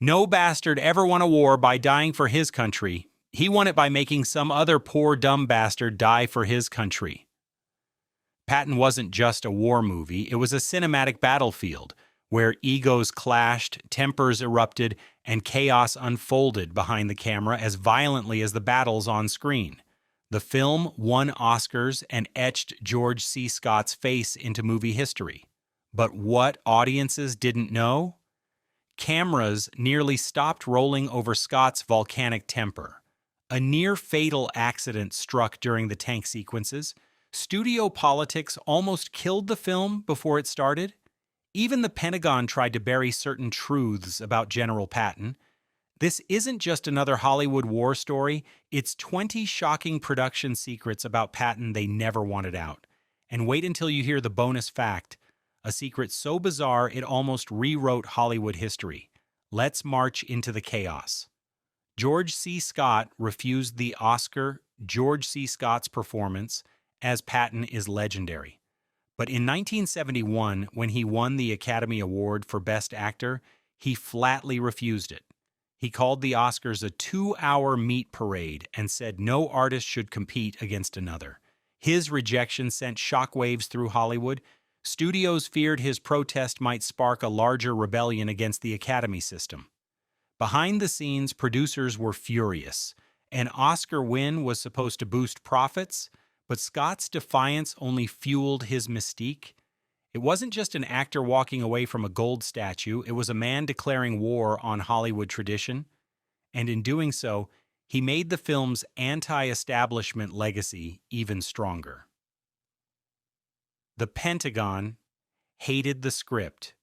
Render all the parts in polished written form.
No bastard ever won a war by dying for his country. He won it by making some other poor dumb bastard die for his country. Patton wasn't just a war movie, it was a cinematic battlefield where egos clashed, tempers erupted, and chaos unfolded behind the camera as violently as the battles on screen. The film won Oscars and etched George C. Scott's face into movie history. But what audiences didn't know? Cameras nearly stopped rolling over Scott's volcanic temper. A near-fatal accident struck during the tank sequences. Studio politics almost killed the film before it started. Even the Pentagon tried to bury certain truths about General Patton. This isn't just another Hollywood war story, it's 20 shocking production secrets about Patton they never wanted out. And wait until you hear the bonus fact, a secret so bizarre it almost rewrote Hollywood history. Let's march into the chaos. George C. Scott refused the Oscar. George C. Scott's performance as Patton is legendary. But in 1971, when he won the Academy Award for Best Actor, he flatly refused it. He called the Oscars a 2-hour meat parade and said no artist should compete against another. His rejection sent shockwaves through Hollywood. Studios feared his protest might spark a larger rebellion against the Academy system. Behind the scenes, producers were furious. An Oscar win was supposed to boost profits, but Scott's defiance only fueled his mystique. It wasn't just an actor walking away from a gold statue, it was a man declaring war on Hollywood tradition. And in doing so, he made the film's anti-establishment legacy even stronger. The Pentagon hated the script.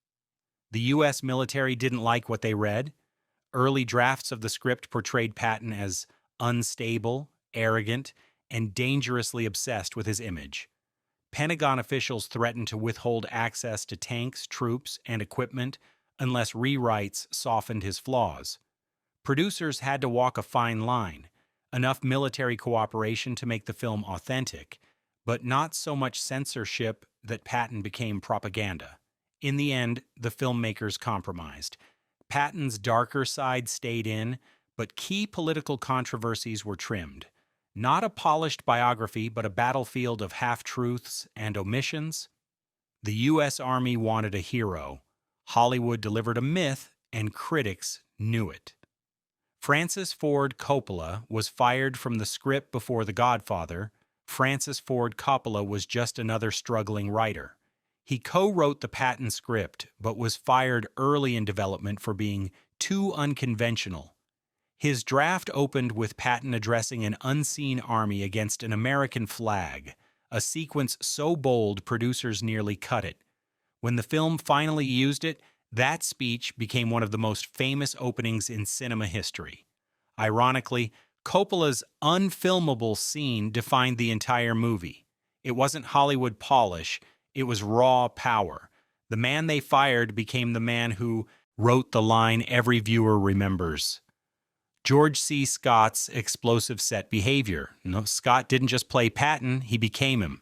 The U.S. military didn't like what they read. Early drafts of the script portrayed Patton as unstable, arrogant, and dangerously obsessed with his image. Pentagon officials threatened to withhold access to tanks, troops, and equipment unless rewrites softened his flaws. Producers had to walk a fine line, enough military cooperation to make the film authentic, but not so much censorship that Patton became propaganda. In the end, the filmmakers compromised. Patton's darker side stayed in, but key political controversies were trimmed. Not a polished biography, but a battlefield of half-truths and omissions. The U.S. Army wanted a hero. Hollywood delivered a myth, and critics knew it. Francis Ford Coppola was fired from the script before The Godfather. Francis Ford Coppola was just another struggling writer. He co-wrote the Patton script, but was fired early in development for being too unconventional. His draft opened with Patton addressing an unseen army against an American flag, a sequence so bold producers nearly cut it. When the film finally used it, that speech became one of the most famous openings in cinema history. Ironically, Coppola's unfilmable scene defined the entire movie. It wasn't Hollywood polish, it was raw power. The man they fired became the man who wrote the line every viewer remembers. George C. Scott's explosive set behavior. No, Scott didn't just play Patton, he became him.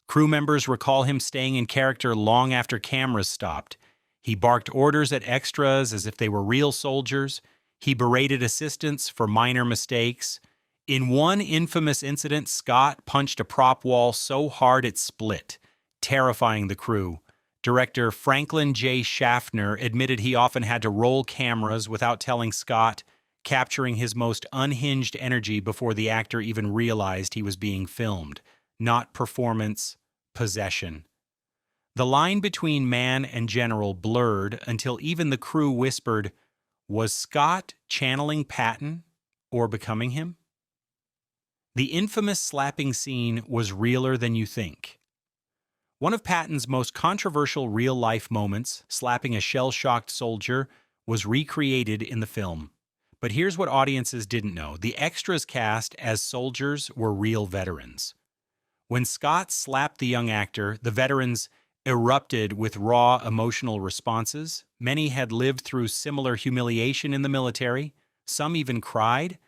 Crew members recall him staying in character long after cameras stopped. He barked orders at extras as if they were real soldiers. He berated assistants for minor mistakes. In one infamous incident, Scott punched a prop wall so hard it split, terrifying the crew. Director Franklin J. Schaffner admitted he often had to roll cameras without telling Scott, capturing his most unhinged energy before the actor even realized he was being filmed. Not performance, possession. The line between man and general blurred until even the crew whispered, was Scott channeling Patton or becoming him? The infamous slapping scene was realer than you think. One of Patton's most controversial real-life moments, slapping a shell-shocked soldier, was recreated in the film. But here's what audiences didn't know. The extras cast as soldiers were real veterans. When Scott slapped the young actor, the veterans erupted with raw emotional responses. Many had lived through similar humiliation in the military. Some even cried.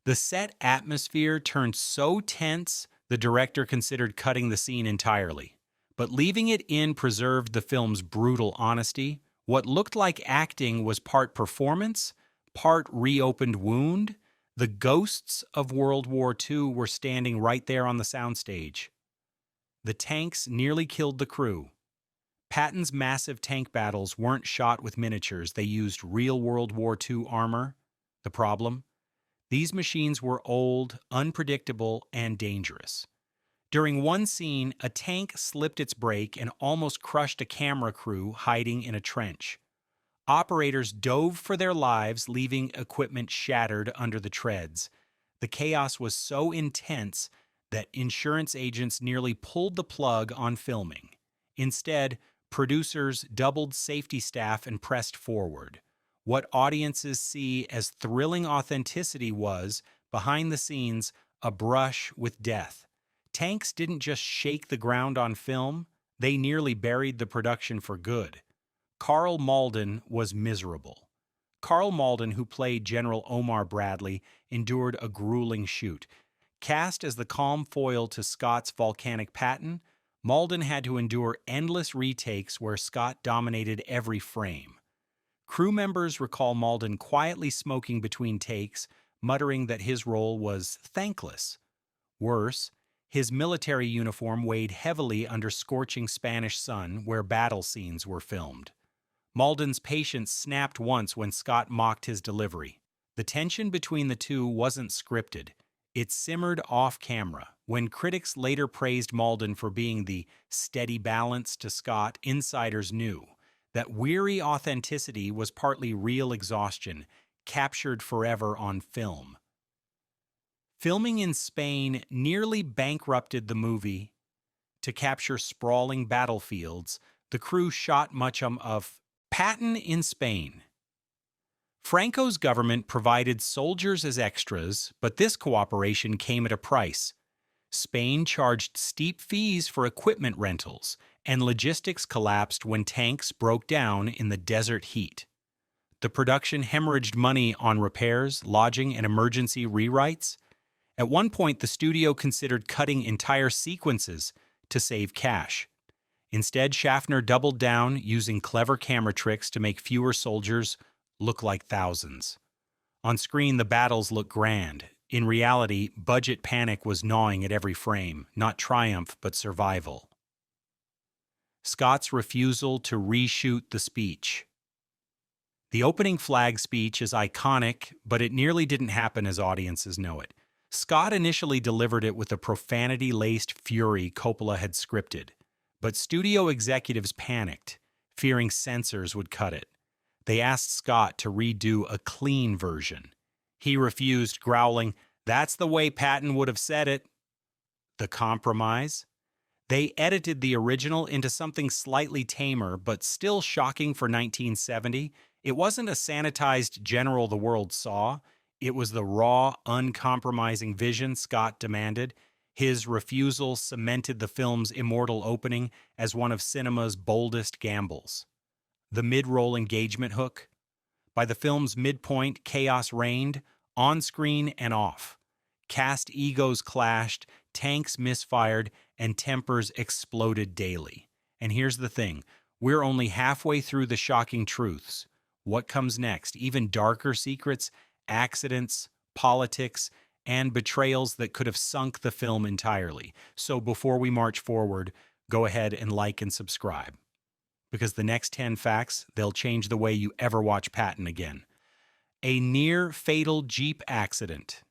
The set atmosphere turned so tense, the director considered cutting the scene entirely. But leaving it in preserved the film's brutal honesty. What looked like acting was part performance, part reopened wound. The ghosts of World War II were standing right there on the soundstage. The tanks nearly killed the crew. Patton's massive tank battles weren't shot with miniatures, they used real World War II armor. The problem? These machines were old, unpredictable, and dangerous. During one scene, a tank slipped its brake and almost crushed a camera crew hiding in a trench. Operators dove for their lives, leaving equipment shattered under the treads. The chaos was so intense that insurance agents nearly pulled the plug on filming. Instead, producers doubled safety staff and pressed forward. What audiences see as thrilling authenticity was, behind the scenes, a brush with death. Tanks didn't just shake the ground on film, they nearly buried the production for good. Carl Malden was miserable. Carl Malden, who played General Omar Bradley, endured a grueling shoot. Cast as the calm foil to Scott's volcanic Patton, Malden had to endure endless retakes where Scott dominated every frame. Crew members recall Malden quietly smoking between takes, muttering that his role was thankless. Worse, his military uniform weighed heavily under scorching Spanish sun where battle scenes were filmed. Malden's patience snapped once when Scott mocked his delivery. The tension between the two wasn't scripted. It simmered off camera. When critics later praised Malden for being the steady balance to Scott, insiders knew that weary authenticity was partly real exhaustion, captured forever on film. Filming in Spain nearly bankrupted the movie. To capture sprawling battlefields, the crew shot much of Patton in Spain. Franco's government provided soldiers as extras, but this cooperation came at a price. Spain charged steep fees for equipment rentals, and logistics collapsed when tanks broke down in the desert heat. The production hemorrhaged money on repairs, lodging, and emergency rewrites. At one point, the studio considered cutting entire sequences to save cash. Instead, Schaffner doubled down, using clever camera tricks to make fewer soldiers look like thousands. On screen, the battles look grand. In reality, budget panic was gnawing at every frame, not triumph, but survival. Scott's refusal to reshoot the speech. The opening flag speech is iconic, but it nearly didn't happen as audiences know it. Scott initially delivered it with the profanity-laced fury Coppola had scripted, but studio executives panicked, fearing censors would cut it. They asked Scott to redo a clean version. He refused, growling, "That's the way Patton would have said it." The compromise? They edited the original into something slightly tamer, but still shocking for 1970. It wasn't a sanitized general the world saw. It was the raw, uncompromising vision Scott demanded. His refusal cemented the film's immortal opening as one of cinema's boldest gambles. The mid-roll engagement hook. By the film's midpoint, chaos reigned, on-screen and off. Cast egos clashed, tanks misfired, and tempers exploded daily. And here's the thing, we're only halfway through the shocking truths. What comes next? Even darker secrets, accidents, politics, and betrayals that could have sunk the film entirely. So before we march forward, go ahead and like and subscribe. Because the next 10 facts, they'll change the way you ever watch Patton again. A near-fatal Jeep accident.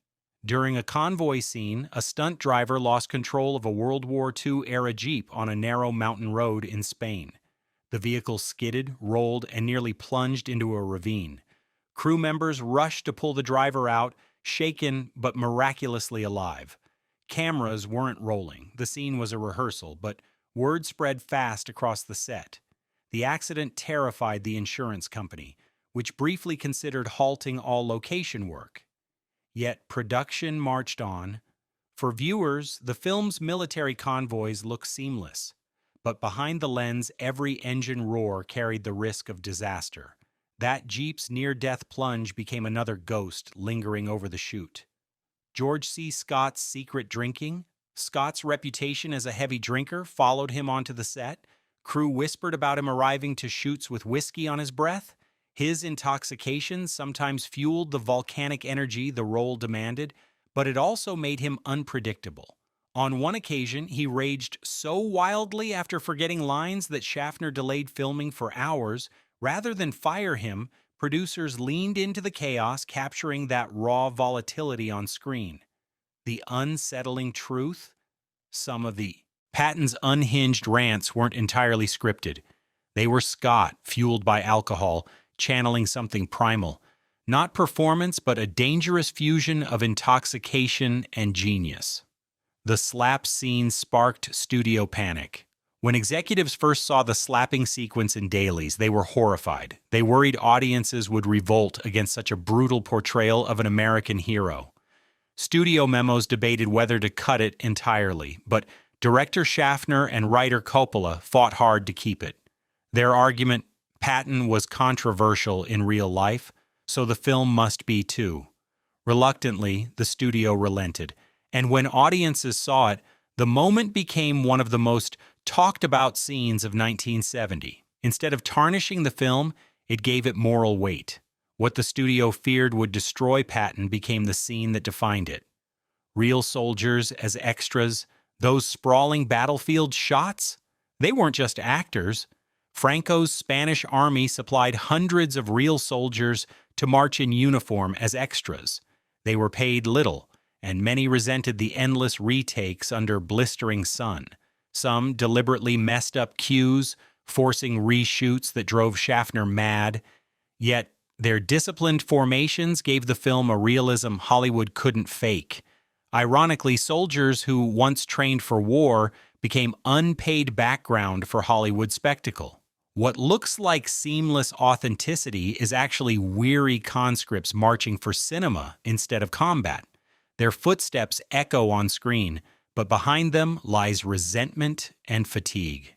During a convoy scene, a stunt driver lost control of a World War II-era Jeep on a narrow mountain road in Spain. The vehicle skidded, rolled, and nearly plunged into a ravine. Crew members rushed to pull the driver out, shaken but miraculously alive. Cameras weren't rolling. The scene was a rehearsal, but word spread fast across the set. The accident terrified the insurance company, which briefly considered halting all location work. Yet production marched on. For viewers, the film's military convoys looked seamless, but behind the lens, every engine roar carried the risk of disaster. That Jeep's near-death plunge became another ghost lingering over the shoot. George C. Scott's secret drinking. Scott's reputation as a heavy drinker followed him onto the set. Crew whispered about him arriving to shoots with whiskey on his breath. His intoxication sometimes fueled the volcanic energy the role demanded, but it also made him unpredictable. On one occasion, he raged so wildly after forgetting lines that Schaffner delayed filming for hours. Rather than fire him, producers leaned into the chaos, capturing that raw volatility on screen. The unsettling truth? Some of the Patton's unhinged rants weren't entirely scripted. They were Scott, fueled by alcohol, channeling something primal. Not performance, but a dangerous fusion of intoxication and genius. The slap scene sparked studio panic. When executives first saw the slapping sequence in dailies, they were horrified. They worried audiences would revolt against such a brutal portrayal of an American hero. Studio memos debated whether to cut it entirely, but director Schaffner and writer Coppola fought hard to keep it. Their argument, Patton was controversial in real life, so the film must be too. Reluctantly, the studio relented, and when audiences saw it, the moment became one of the most talked about scenes of 1970. Instead of tarnishing the film, it gave it moral weight. What the studio feared would destroy Patton became the scene that defined it. Real soldiers as extras, those sprawling battlefield shots, they weren't just actors. Franco's Spanish army supplied hundreds of real soldiers to march in uniform as extras. They were paid little, and many resented the endless retakes under blistering sun. Some deliberately messed up cues, forcing reshoots that drove Schaffner mad. Yet, their disciplined formations gave the film a realism Hollywood couldn't fake. Ironically, soldiers who once trained for war became unpaid background for Hollywood spectacle. What looks like seamless authenticity is actually weary conscripts marching for cinema instead of combat. Their footsteps echo on screen, but behind them lies resentment and fatigue.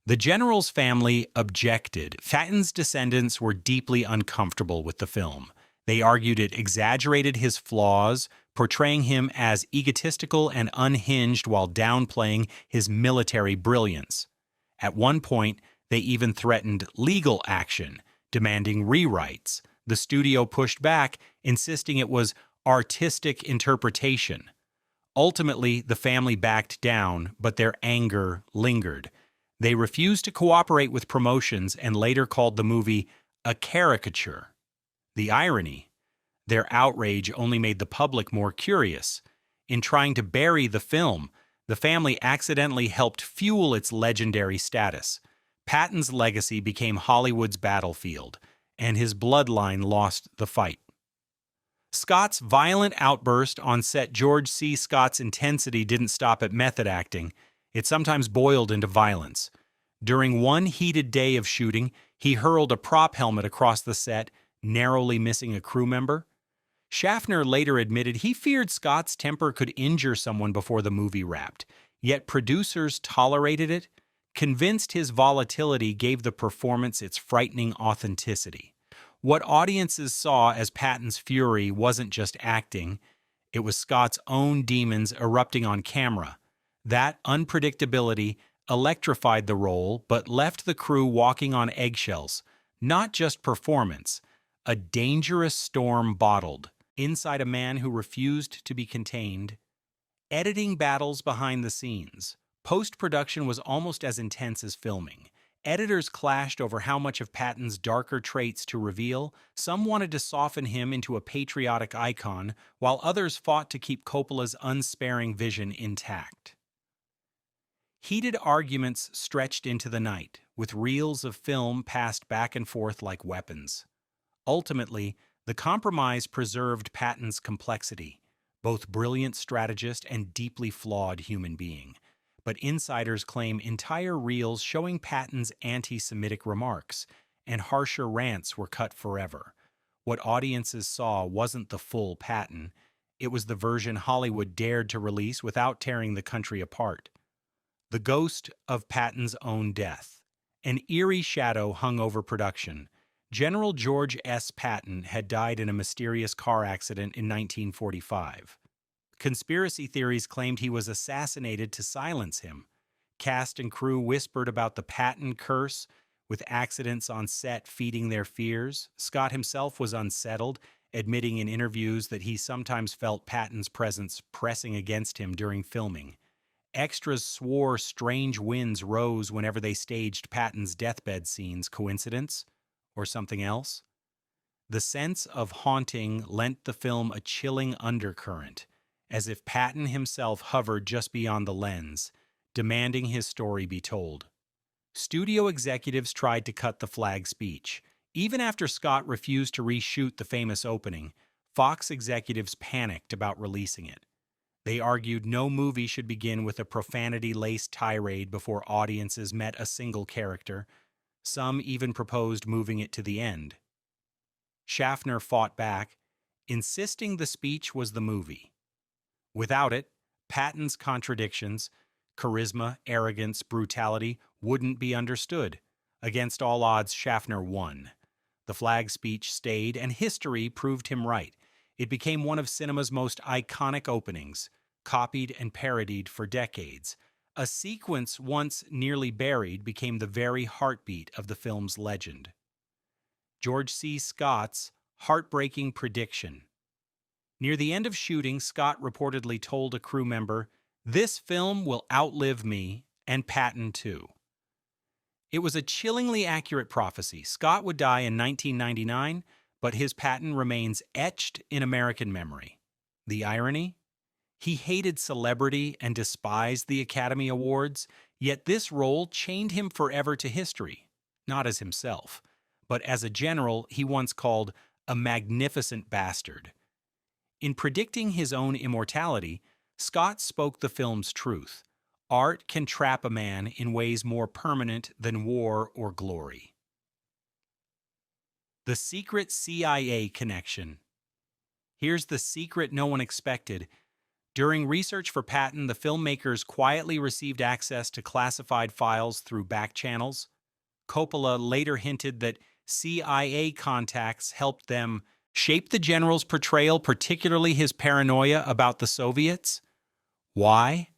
The general's family objected. Patton's descendants were deeply uncomfortable with the film. They argued it exaggerated his flaws, portraying him as egotistical and unhinged while downplaying his military brilliance. At one point, they even threatened legal action, demanding rewrites. The studio pushed back, insisting it was artistic interpretation. Ultimately, the family backed down, but their anger lingered. They refused to cooperate with promotions and later called the movie a caricature. The irony: their outrage only made the public more curious. In trying to bury the film, the family accidentally helped fuel its legendary status. Patton's legacy became Hollywood's battlefield, and his bloodline lost the fight. Scott's violent outburst on set. George C. Scott's intensity didn't stop at method acting. It sometimes boiled into violence. During one heated day of shooting, he hurled a prop helmet across the set, narrowly missing a crew member. Schaffner later admitted he feared Scott's temper could injure someone before the movie wrapped, yet producers tolerated it, convinced his volatility gave the performance its frightening authenticity. What audiences saw as Patton's fury wasn't just acting, it was Scott's own demons erupting on camera. That unpredictability electrified the role, but left the crew walking on eggshells. Not just performance, a dangerous storm bottled inside a man who refused to be contained. Editing battles behind the scenes. Post-production was almost as intense as filming. Editors clashed over how much of Patton's darker traits to reveal. Some wanted to soften him into a patriotic icon, while others fought to keep Coppola's unsparing vision intact. Heated arguments stretched into the night, with reels of film passed back and forth like weapons. Ultimately, the compromise preserved Patton's complexity, both brilliant strategist and deeply flawed human being. But insiders claim entire reels showing Patton's anti-Semitic remarks and harsher rants were cut forever. What audiences saw wasn't the full Patton. It was the version Hollywood dared to release without tearing the country apart. The ghost of Patton's own death. An eerie shadow hung over production. General George S. Patton had died in a mysterious car accident in 1945. Conspiracy theories claimed he was assassinated to silence him. Cast and crew whispered about the Patton curse, with accidents on set feeding their fears. Scott himself was unsettled, admitting in interviews that he sometimes felt Patton's presence pressing against him during filming. Extras swore strange winds rose whenever they staged Patton's deathbed scenes. Coincidence? Or something else? The sense of haunting lent the film a chilling undercurrent, as if Patton himself hovered just beyond the lens, demanding his story be told. Studio executives tried to cut the flag speech. Even after Scott refused to reshoot the famous opening, Fox executives panicked about releasing it. They argued no movie should begin with a profanity-laced tirade before audiences met a single character. Some even proposed moving it to the end. Schaffner fought back, insisting the speech was the movie. Without it, Patton's contradictions, charisma, arrogance, brutality, wouldn't be understood. Against all odds, Schaffner won. The flag speech stayed, and history proved him right. It became one of cinema's most iconic openings, copied and parodied for decades. A sequence once nearly buried became the very heartbeat of the film's legend. George C. Scott's heartbreaking prediction. Near the end of shooting, Scott reportedly told a crew member, "This film will outlive me, and Patton too." It was a chillingly accurate prophecy. Scott would die in 1999, but his Patton remains etched in American memory. The irony? He hated celebrity and despised the Academy Awards, yet this role chained him forever to history, not as himself, but as a general he once called a magnificent bastard. In predicting his own immortality, Scott spoke the film's truth. Art can trap a man in ways more permanent than war or glory. The secret CIA connection. Here's the secret no one expected. During research for Patton, the filmmakers quietly received access to classified files through back channels. Coppola later hinted that CIA contacts helped them shape the general's portrayal, particularly his paranoia about the Soviets. Why?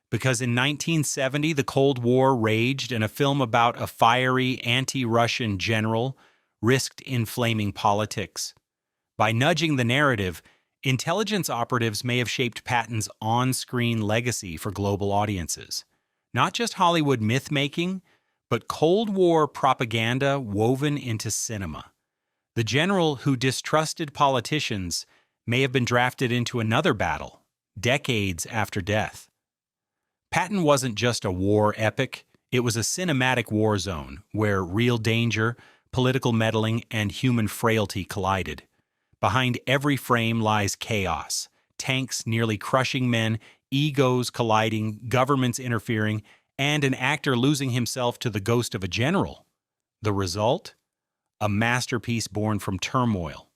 Because in 1970, the Cold War raged, and a film about a fiery anti-Russian general risked inflaming politics. By nudging the narrative, intelligence operatives may have shaped Patton's on-screen legacy for global audiences. Not just Hollywood myth-making, but Cold War propaganda woven into cinema. The general who distrusted politicians may have been drafted into another battle, decades after death. Patton wasn't just a war epic, it was a cinematic war zone where real danger, political meddling, and human frailty collided. Behind every frame lies chaos, tanks nearly crushing men, egos colliding, governments interfering, and an actor losing himself to the ghost of a general. The result? A masterpiece born from turmoil,